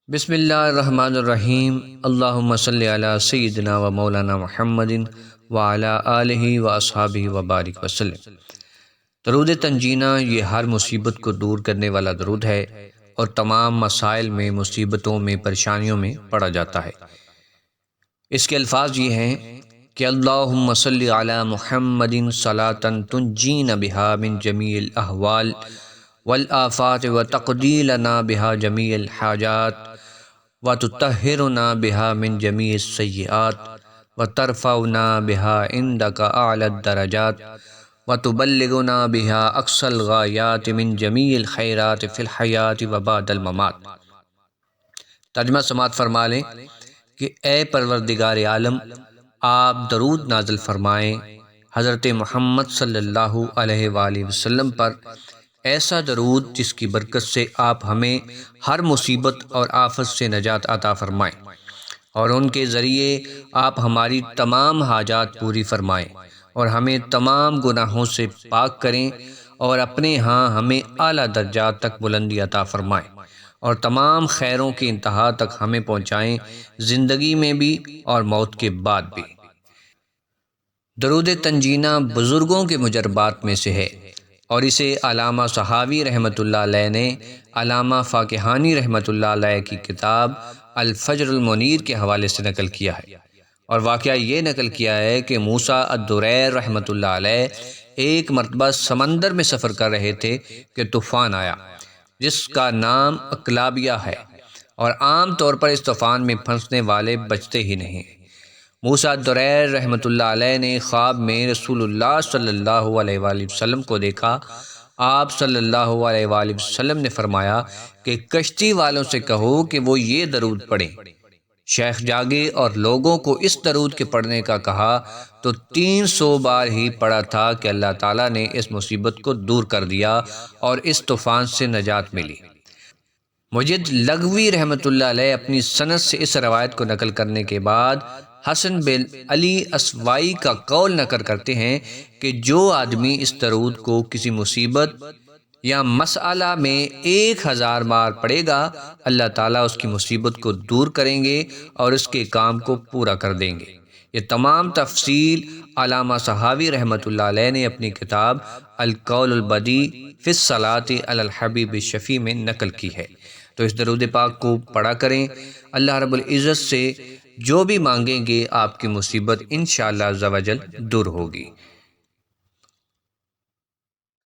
بسم اللہ الرحمن الرحیم۔ اللہم صلی علی سیدنا و مولانا محمد وعلی آلہ و اصحابہ و بارک وسلم۔ درود تنجینہ یہ ہر مصیبت کو دور کرنے والا درود ہے اور تمام مسائل میں، مصیبتوں میں، پریشانیوں میں پڑھا جاتا ہے۔ اس کے الفاظ یہ ہیں کہ اللہم صلی علی محمد صلاۃ تنجینا بہا من جمیع الاحوال والآفات وتقضی لنا بہا جمیع الحاجات وتطہرنا بہا من جمیع السیئات وترفعنا بہا عندک اعلی الدرجات وتبلغنا بہا اقصی الغایات من جمیع الخیرات فی الحیات وبعد الممات۔ ترجمہ سماعت فرما لیں کہ اے پروردگار عالم، آپ درود نازل فرمائیں حضرت محمد صلی اللہ علیہ وآلہ وسلم پر، ایسا درود جس کی برکت سے آپ ہمیں ہر مصیبت اور آفت سے نجات عطا فرمائیں، اور ان کے ذریعے آپ ہماری تمام حاجات پوری فرمائیں، اور ہمیں تمام گناہوں سے پاک کریں، اور اپنے ہاں ہمیں اعلیٰ درجات تک بلندی عطا فرمائیں، اور تمام خیروں کی انتہا تک ہمیں پہنچائیں، زندگی میں بھی اور موت کے بعد بھی۔ درود تنجینہ بزرگوں کے مجربات میں سے ہے، اور اسے علامہ صحاوی رحمۃ اللہ علیہ نے علامہ فاکہانی رحمۃ اللہ علیہ کی کتاب الفجر المنیر کے حوالے سے نقل کیا ہے، اور واقعہ یہ نقل کیا ہے کہ موسیٰ الدریر رحمۃ اللہ علیہ ایک مرتبہ سمندر میں سفر کر رہے تھے کہ طوفان آیا، جس کا نام اقلابیہ ہے، اور عام طور پر اس طوفان میں پھنسنے والے بچتے ہی نہیں۔ موسیٰ الدریر رحمۃ اللہ علیہ نے خواب میں رسول اللہ صلی اللہ علیہ وآلہ وسلم کو دیکھا۔ آپ صلی اللہ علیہ وآلہ وسلم نے فرمایا کہ کشتی والوں سے کہو کہ وہ یہ درود پڑھیں۔ شیخ جاگے اور لوگوں کو اس درود کے پڑھنے کا کہا تو 300 بار ہی پڑھا تھا کہ اللہ تعالیٰ نے اس مصیبت کو دور کر دیا اور اس طوفان سے نجات ملی۔ مجد لغوی رحمۃ اللہ علیہ اپنی سند سے اس روایت کو نقل کرنے کے بعد حسن بن علی اسوائی کا قول نقل کرتے ہیں کہ جو آدمی اس درود کو کسی مصیبت یا مسئلہ میں 1000 بار پڑھے گا، اللہ تعالیٰ اس کی مصیبت کو دور کریں گے اور اس کے کام کو پورا کر دیں گے۔ یہ تمام تفصیل علامہ صحاوی رحمۃ اللہ علیہ نے اپنی کتاب القول البدیع فی الصلاۃ علی الحبیب الشفیع میں نقل کی ہے۔ تو اس درود پاک کو پڑھا کریں۔ اللہ رب العزت سے جو بھی مانگیں گے آپ کی مصیبت انشاءاللہ عز و جل دور ہوگی۔